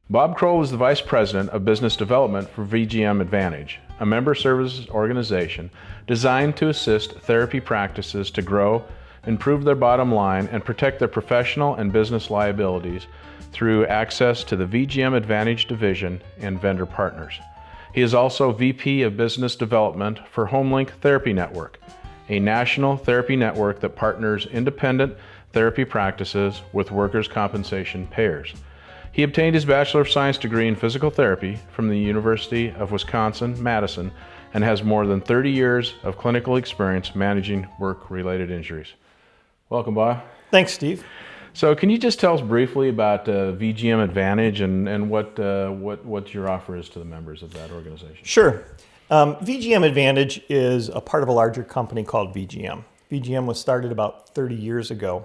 Bob Kroll is the Vice President of Business Development for VGM Advantage, a member services organization designed to assist therapy practices to grow, improve their bottom line, and protect their professional and business liabilities through access to the VGM Advantage division and vendor partners. He is also VP of Business Development for HomeLink Therapy Network, a national therapy network that partners independent therapy practices with workers' compensation payers. He obtained his Bachelor of Science degree in Physical Therapy from the University of Wisconsin-Madison and has more than 30 years of clinical experience managing work-related injuries. Welcome, Bob. Thanks, Steve. So can you just tell us briefly about VGM Advantage and what your offer is to the members of that organization? Sure. VGM Advantage is a part of a larger company called VGM. VGM was started about 30 years ago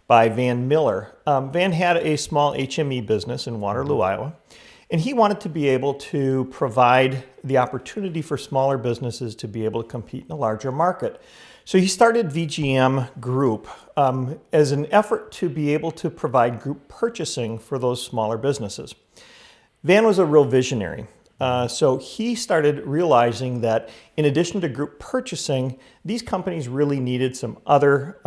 by Van Miller. Van had a small HME business in Waterloo, Iowa, and he wanted to be able to provide the opportunity for smaller businesses to be able to compete in a larger market. So he started VGM Group as an effort to be able to provide group purchasing for those smaller businesses. Van was a real visionary. So he started realizing that in addition to group purchasing, these companies really needed some other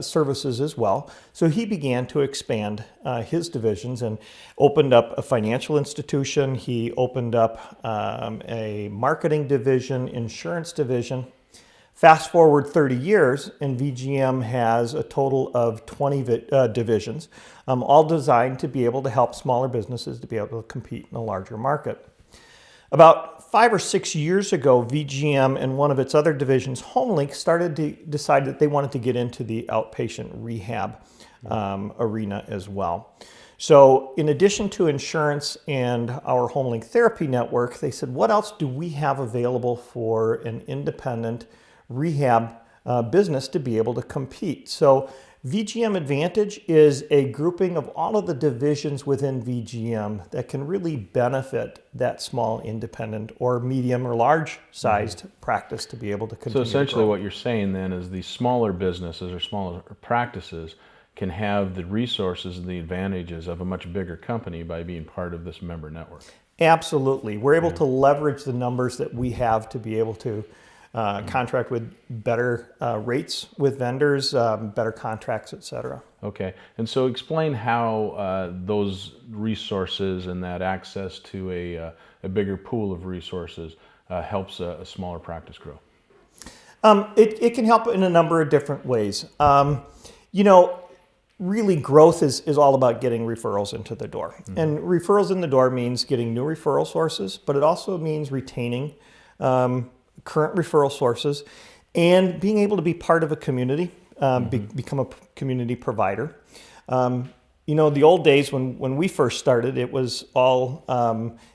services as well. So he began to expand his divisions and opened up a financial institution. He opened up a marketing division, insurance division. Fast forward 30 years, and VGM has a total of 20 divisions, all designed to be able to help smaller businesses to be able to compete in a larger market. About 5 or 6 years ago, VGM and one of its other divisions, HomeLink, started to decide that they wanted to get into the outpatient rehab arena as well. So in addition to insurance and our HomeLink Therapy Network, they said, what else do we have available for an independent rehab business to be able to compete? So VGM Advantage is a grouping of all of the divisions within VGM that can really benefit that small independent or medium or large sized practice to be able to continue. So essentially what you're saying then is these smaller businesses or smaller practices can have the resources and the advantages of a much bigger company by being part of this member network. Absolutely. We're able to leverage the numbers that we have to be able to contract with better rates with vendors, better contracts, et cetera. Okay, and so explain how those resources and that access to a bigger pool of resources helps a smaller practice grow. It can help in a number of different ways. Really growth is all about getting referrals into the door. Mm-hmm. And referrals in the door means getting new referral sources, but it also means retaining current referral sources and being able to be part of a community, become a community provider. The old days when we first started, it was all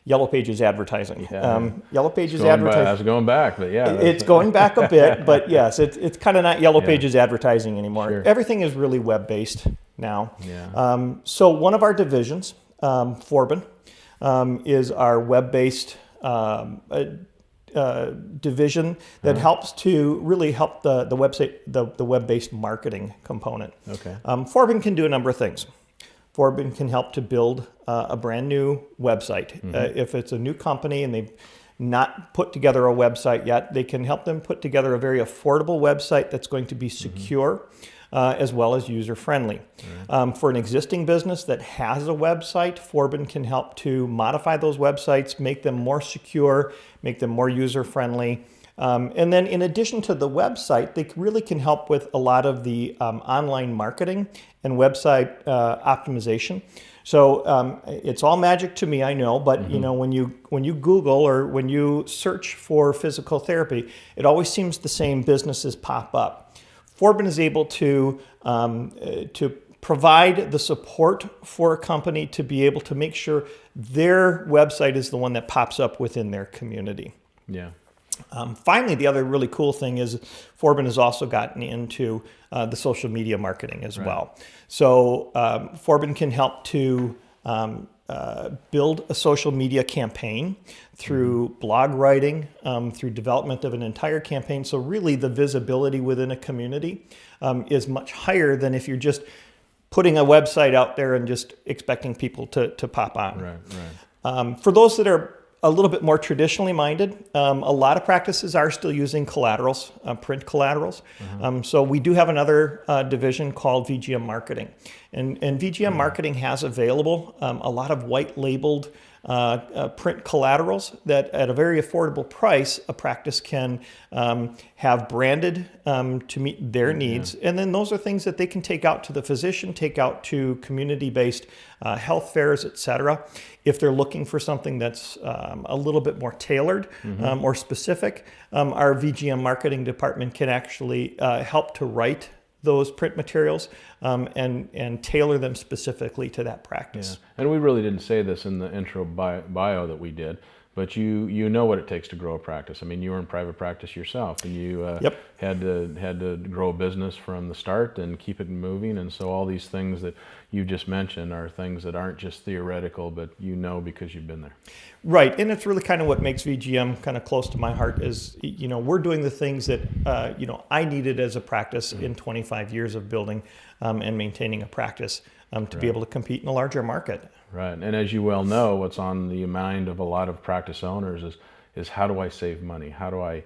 Yellow Pages advertising. Yeah. Yellow Pages advertising. That's going back, but yeah. It's going back a bit, but yes, it's kind of not Yellow Pages advertising anymore. Sure. Everything is really web-based now. Yeah. So one of our divisions, Forbin, is our web-based division that helps to really help the website, the web-based marketing component. Okay. Forbin can do a number of things. Forbin can help to build a brand new website. If it's a new company and they've not put together a website yet, they can help them put together a very affordable website that's going to be secure as well as user-friendly. For an existing business that has a website, Forbin can help to modify those websites, make them more secure, make them more user-friendly. And then in addition to the website, they really can help with a lot of the online marketing and website optimization. So it's all magic to me, I know, but when you Google or when you search for physical therapy, it always seems the same businesses pop up. Forbin is able to provide the support for a company to be able to make sure their website is the one that pops up within their community. Yeah. Finally, the other really cool thing is Forbin has also gotten into the social media marketing as well. So Forbin can help to build a social media campaign through blog writing, through development of an entire campaign. So really the visibility within a community is much higher than if you're just putting a website out there and just expecting people to pop on. Right. For those that are a little bit more traditionally minded, a lot of practices are still using collaterals, print collaterals. So we do have another division called VGM Marketing. And VGM Marketing has available a lot of white labeled print collaterals that at a very affordable price, a practice can have branded to meet their needs. And then those are things that they can take out to the physician, take out to community-based health fairs, et cetera. If they're looking for something that's a little bit more tailored or specific, our VGM marketing department can actually help to write those print materials and tailor them specifically to that practice. Yeah. And we really didn't say this in the intro bio that we did, but you know what it takes to grow a practice. I mean, you were in private practice yourself, and you had to grow a business from the start and keep it moving. And so all these things that you just mentioned are things that aren't just theoretical, but you know because you've been there. Right, and it's really kind of what makes VGM kind of close to my heart is, we're doing the things that, I needed as a practice in 25 years of building and maintaining a practice to be able to compete in a larger market. Right, and as you well know, what's on the mind of a lot of practice owners is how do I save money? How do I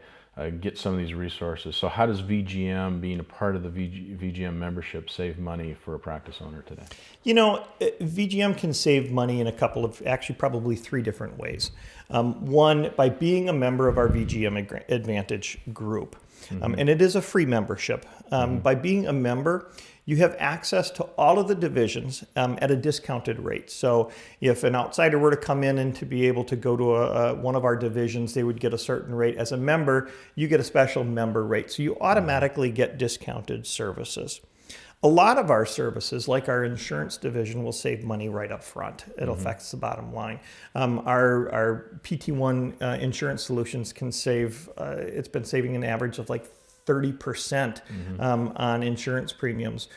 get some of these resources? So how does VGM, being a part of the VGM membership, save money for a practice owner today? VGM can save money in a couple of, actually probably three different ways. One, by being a member of our VGM Advantage group. And it is a free membership. By being a member, you have access to all of the divisions at a discounted rate. So if an outsider were to come in and to be able to go to one of our divisions, they would get a certain rate. As a member, you get a special member rate. So you automatically get discounted services. A lot of our services, like our insurance division, will save money right up front. It affects the bottom line. Our PT1 insurance solutions can save, it's been saving an average of like 30% on insurance premiums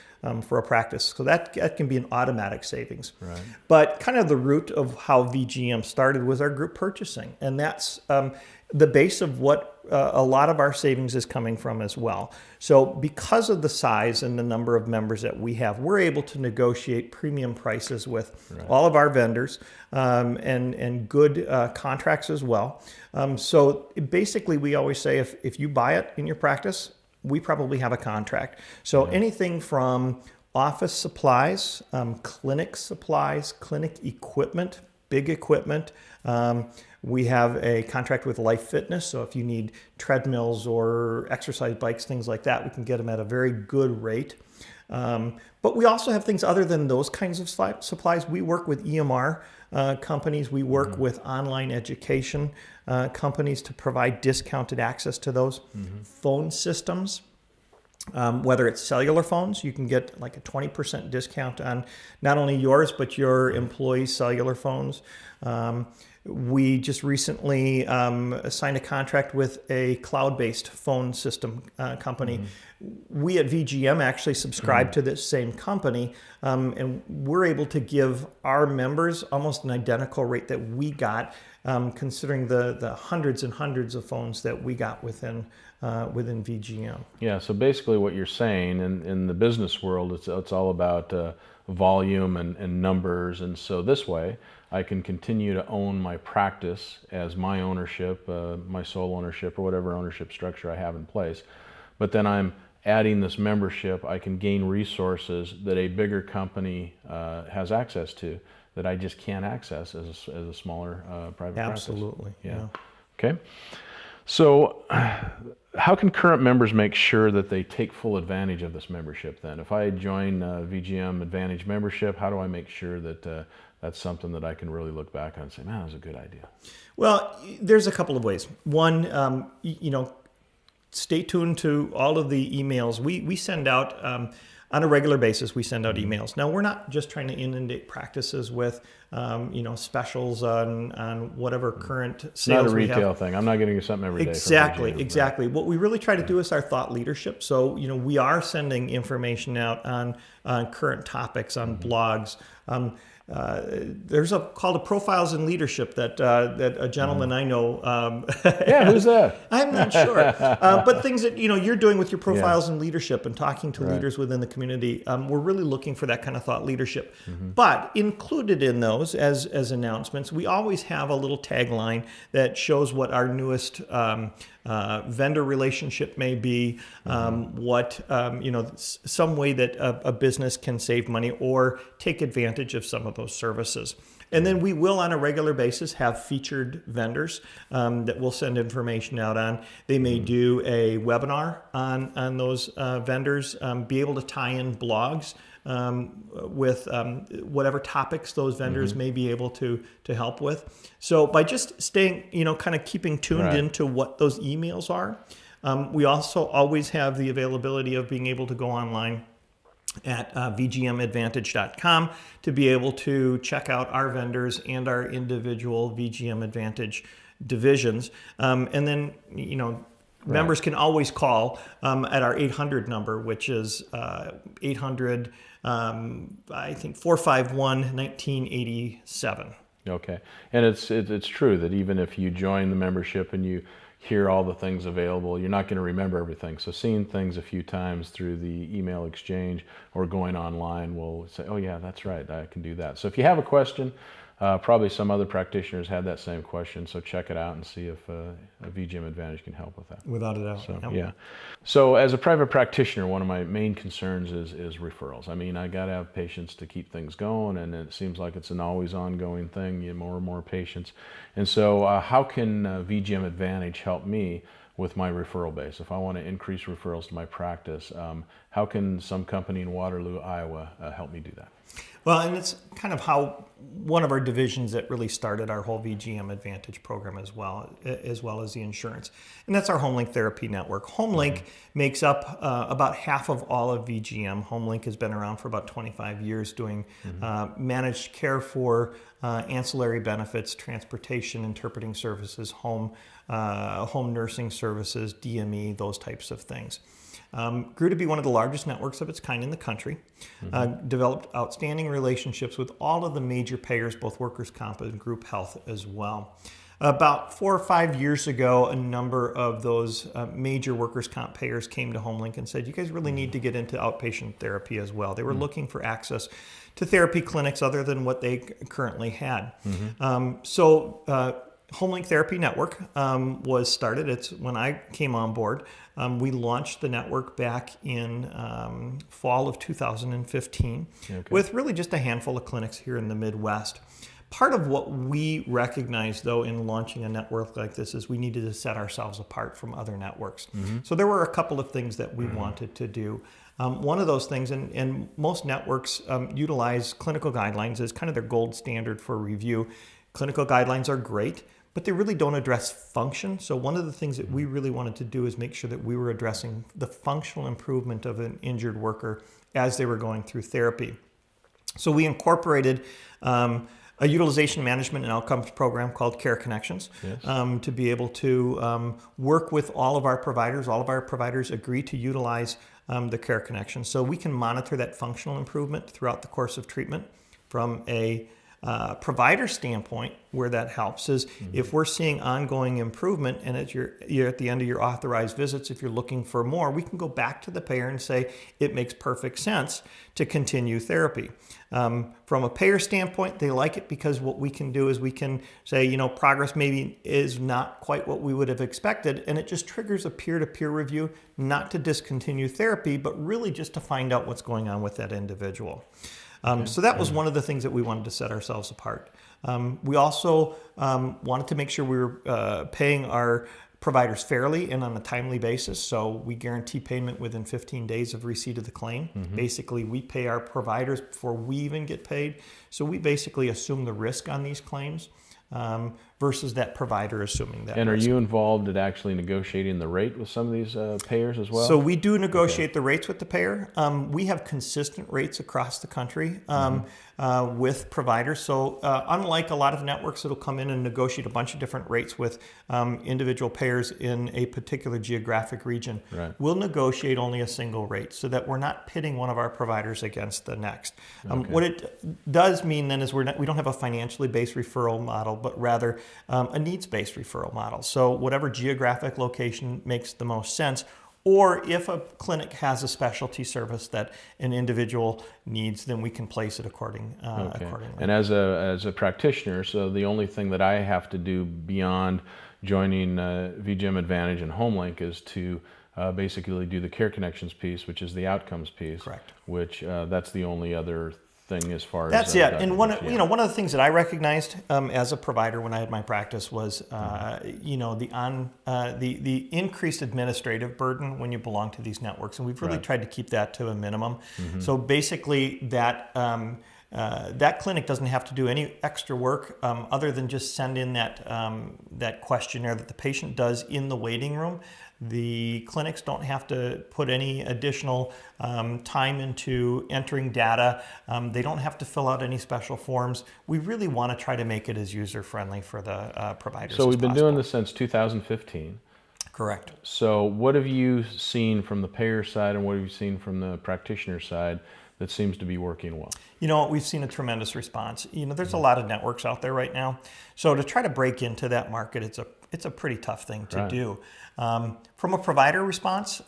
for a practice. So that can be an automatic savings. Right. But kind of the root of how VGM started was our group purchasing. And that's the base of what a lot of our savings is coming from as well. So because of the size and the number of members that we have, we're able to negotiate premium prices with all of our vendors and good contracts as well. So basically we always say if you buy it in your practice, we probably have a contract. So anything from office supplies, clinic supplies, clinic equipment, big equipment. We have a contract with Life Fitness, so if you need treadmills or exercise bikes, things like that, we can get them at a very good rate. But we also have things other than those kinds of supplies. We work with EMR companies. We work with online education companies to provide discounted access to those. Phone systems. Whether it's cellular phones, you can get like a 20% discount on not only yours, but your employees' cellular phones. We just recently signed a contract with a cloud-based phone system company. We at VGM actually subscribe to this same company, and we're able to give our members almost an identical rate that we got, considering the hundreds and hundreds of phones that we got within VGM. Yeah, so basically what you're saying in the business world, it's all about volume and numbers, and so this way I can continue to own my practice as my ownership, my sole ownership, or whatever ownership structure I have in place. But then I'm adding this membership, I can gain resources that a bigger company has access to that I just can't access as a smaller private practice. Absolutely. Yeah. Okay. So how can current members make sure that they take full advantage of this membership then? If I join VGM Advantage membership, how do I make sure that that's something that I can really look back on and say, man, that was a good idea? Well, there's a couple of ways. One, stay tuned to all of the emails. We send out, on a regular basis, we send out emails. Now, we're not just trying to inundate practices with, specials on whatever current sales we have. Not a retail thing. I'm not getting you something every day. Exactly. What we really try to do is our thought leadership. So, we are sending information out on current topics, on blogs. there's called a Profiles in Leadership that a gentleman I know. Yeah, who's that? I'm not sure, but things that you're doing with your Profiles in Leadership and talking to leaders within the community. We're really looking for that kind of thought leadership. But included in those as announcements, we always have a little tagline that shows what our newest vendor relationship may be, what some way that a business can save money or take advantage of some of those services. And then we will, on a regular basis, have featured vendors that we'll send information out on. They may do a webinar on those vendors, be able to tie in blogs with whatever topics those vendors may be able to help with. So by just staying, kind of keeping tuned into what those emails are, we also always have the availability of being able to go online at VGMadvantage.com to be able to check out our vendors and our individual VGM Advantage divisions. And then, members can always call at our 800 number, which is 800, I think 451-1987. Okay. And it's true that even if you join the membership and you hear all the things available, you're not going to remember everything. So seeing things a few times through the email exchange or going online will say, oh yeah, that's right, I can do that. So if you have a question, probably some other practitioners had that same question, so check it out and see if a VGM Advantage can help with that. Without a doubt. So, yeah. So as a private practitioner, one of my main concerns is referrals. I mean, I got to have patients to keep things going, and it seems like it's an always ongoing thing. You have more and more patients. And so how can VGM Advantage help me with my referral base? If I want to increase referrals to my practice, how can some company in Waterloo, Iowa help me do that? Well, and it's kind of how one of our divisions that really started our whole VGM Advantage program as well as the insurance. And that's our HomeLink Therapy Network. HomeLink makes up about half of all of VGM. HomeLink has been around for about 25 years doing managed care for ancillary benefits, transportation, interpreting services, home nursing services, DME, those types of things. Grew to be one of the largest networks of its kind in the country, developed outstanding relationships with all of the major payers, both workers' comp and group health as well. About 4 or 5 years ago, a number of those major workers' comp payers came to HomeLink and said, you guys really need to get into outpatient therapy as well. They were looking for access to therapy clinics other than what they currently had. So HomeLink Therapy Network was started. It's when I came on board. We launched the network back in fall of 2015 with really just a handful of clinics here in the Midwest. Part of what we recognized, though, in launching a network like this is we needed to set ourselves apart from other networks. So there were a couple of things that we wanted to do. One of those things, and most networks utilize clinical guidelines as kind of their gold standard for review. Clinical guidelines are great, but they really don't address function. So one of the things that we really wanted to do is make sure that we were addressing the functional improvement of an injured worker as they were going through therapy. So we incorporated a utilization management and outcomes program called Care Connections to be able to work with all of our providers. All of our providers agree to utilize the Care Connections. So we can monitor that functional improvement throughout the course of treatment. From a provider standpoint, where that helps is if we're seeing ongoing improvement and you're at the end of your authorized visits, if you're looking for more, we can go back to the payer and say it makes perfect sense to continue therapy. From a payer standpoint, they like it because what we can do is we can say, progress maybe is not quite what we would have expected, and it just triggers a peer-to-peer review, not to discontinue therapy, but really just to find out what's going on with that individual. So that was one of the things that we wanted to set ourselves apart. We also wanted to make sure we were paying our providers fairly and on a timely basis. So we guarantee payment within 15 days of receipt of the claim. Basically, we pay our providers before we even get paid. So we basically assume the risk on these claims versus that provider assuming that And are risk. you involved in actually negotiating the rate with some of these payers as well? So we do negotiate the rates with the payer. We have consistent rates across the country with providers. So unlike a lot of networks that'll come in and negotiate a bunch of different rates with individual payers in a particular geographic region, Right. we'll negotiate only a single rate so that we're not pitting one of our providers against the next. What it does mean then is we don't have a financially based referral model, but rather a needs-based referral model. So whatever geographic location makes the most sense, or if a clinic has a specialty service that an individual needs, then we can place it accordingly. And as a practitioner, so the only thing that I have to do beyond joining VGM Advantage and HomeLink is to basically do the Care Connections piece, which is the outcomes piece. Correct. Which that's the only other thing as far That's as it. And one of the things that I recognized as a provider when I had my practice was the increased administrative burden when you belong to these networks, and we've really tried to keep that to a minimum. So basically, that clinic doesn't have to do any extra work other than just send in that questionnaire that the patient does in the waiting room. The clinics don't have to put any additional time into entering data. They don't have to fill out any special forms. We really want to try to make it as user-friendly for the providers. So we've been doing this since 2015. Correct. So what have you seen from the payer side and what have you seen from the practitioner side that seems to be working well? We've seen a tremendous response. There's a lot of networks out there right now. So to try to break into that market, it's a pretty tough thing to do. From a provider response,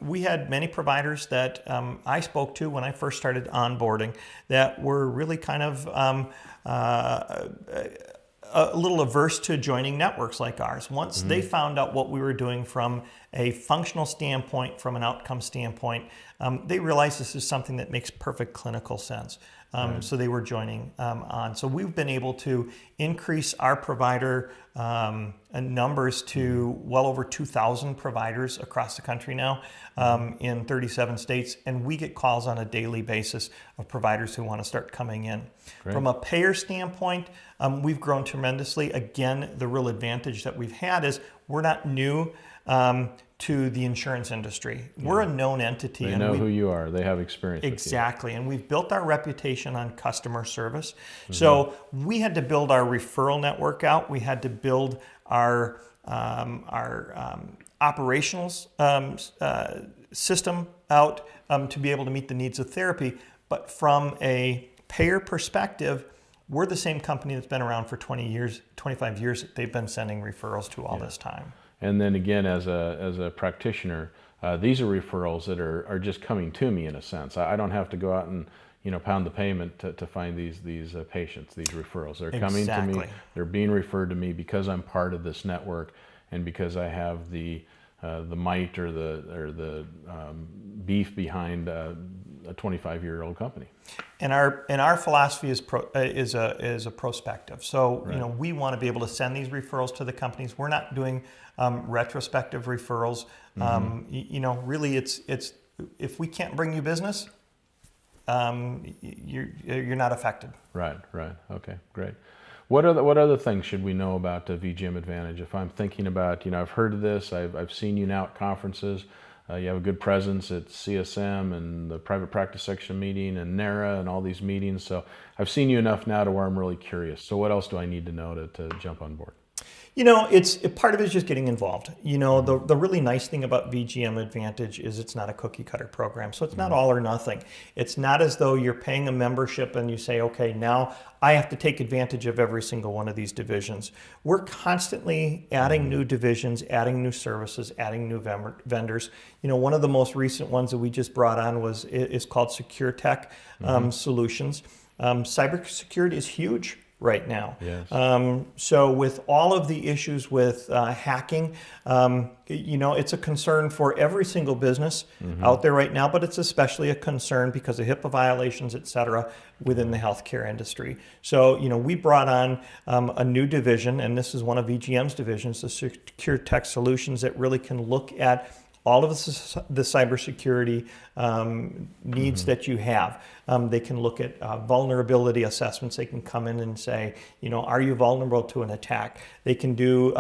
we had many providers that I spoke to when I first started onboarding that were really kind of a little averse to joining networks like ours. Once they found out what we were doing from a functional standpoint, from an outcome standpoint, they realized this is something that makes perfect clinical sense. So they were joining on. So we've been able to increase our provider numbers to well over 2,000 providers across the country now in 37 states. And we get calls on a daily basis of providers who want to start coming in. Great. From a payer standpoint, we've grown tremendously. Again, the real advantage that we've had is we're not new to the insurance industry. We're a known entity. They know who you are. They have experience Exactly. And we've built our reputation on customer service. So we had to build our referral network out. We had to build our operational system out to be able to meet the needs of therapy. But from a payer perspective, we're the same company that's been around for 20 years, 25 years. They've been sending referrals to all this time. And then again, as a practitioner, these are referrals that are just coming to me in a sense. I don't have to go out and pound the pavement to find these patients, these referrals. They're coming to me. They're being referred to me because I'm part of this network and because I have the might or the beef behind a 25-year-old company. And our philosophy is a prospective. So we want to be able to send these referrals to the companies. We're not doing retrospective referrals. Really, it's if we can't bring you business, you're not affected. Right. Okay, great. What other things should we know about VGM Advantage? If I'm thinking about, I've heard of this, I've seen you now at conferences. You have a good presence at CSM and the private practice section meeting and NARA and all these meetings. So I've seen you enough now to where I'm really curious. So what else do I need to know to jump on board? It's part of it is just getting involved. The really nice thing about VGM Advantage is it's not a cookie cutter program. So it's not all or nothing. It's not as though you're paying a membership and you say, okay, now I have to take advantage of every single one of these divisions. We're constantly adding new divisions, adding new services, adding new vendors. One of the most recent ones that we just brought on is called Secure Tech Solutions. Cybersecurity is huge right now. Yes. So with all of the issues with hacking, it's a concern for every single business out there right now, but it's especially a concern because of HIPAA violations, et cetera, within the healthcare industry. So, we brought on a new division, and this is one of VGM's divisions, the Secure Tech Solutions, that really can look at all of the cybersecurity needs that you have. They can look at vulnerability assessments. They can come in and say, are you vulnerable to an attack? They can do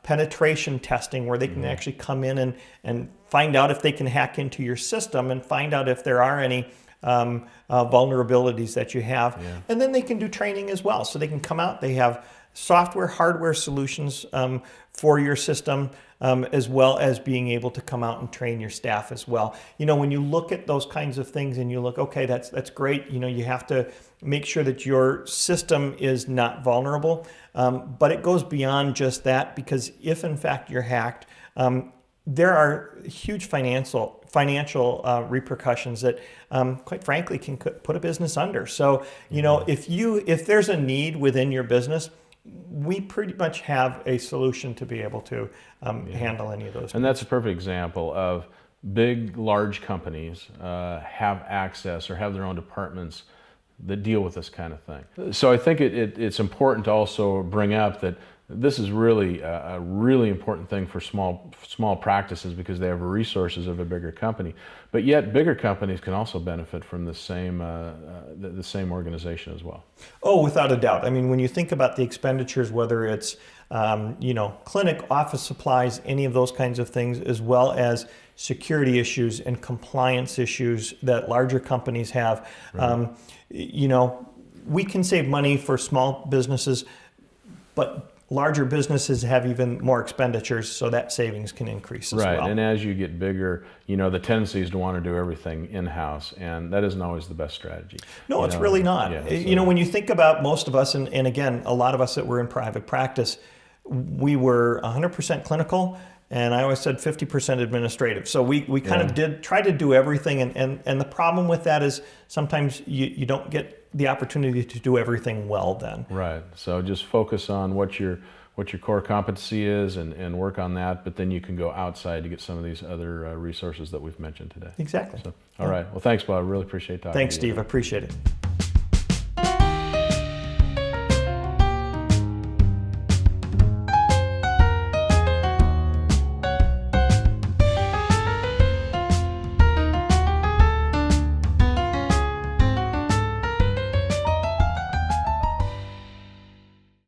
penetration testing where they can actually come in and find out if they can hack into your system and find out if there are any vulnerabilities that you have. Yeah. And then they can do training as well. So they can come out, they have software, hardware solutions for your system, as well as being able to come out and train your staff as well. When you look at those kinds of things and you look, okay, that's great. You have to make sure that your system is not vulnerable, but it goes beyond just that, because if in fact you're hacked, there are huge financial repercussions that, quite frankly, can put a business under. So, if there's a need within your business, we pretty much have a solution to be able to handle any of those. And that's a perfect example of large companies have access or have their own departments that deal with this kind of thing. So I think it's important to also bring up that this is really a really important thing for small practices, because they have resources of a bigger company. But yet bigger companies can also benefit from the same organization as well. Oh, without a doubt. I mean, when you think about the expenditures, whether it's clinic, office supplies, any of those kinds of things, as well as security issues and compliance issues that larger companies have, right. We can save money for small businesses, but larger businesses have even more expenditures, so that savings can increase as well. Right, and as you get bigger, the tendency is to want to do everything in-house, and that isn't always the best strategy. No, it's really not. Yeah, so, when you think about most of us, and again, a lot of us that were in private practice, we were 100% clinical, and I always said 50% administrative. So we kind of try to do everything, and the problem with that is sometimes you don't get the opportunity to do everything well then. Right. So just focus on what your core competency is and work on that, but then you can go outside to get some of these other resources that we've mentioned today. Exactly. So, all right. Well, thanks, Bob. I really appreciate talking Thanks, to you. Steve. I appreciate it.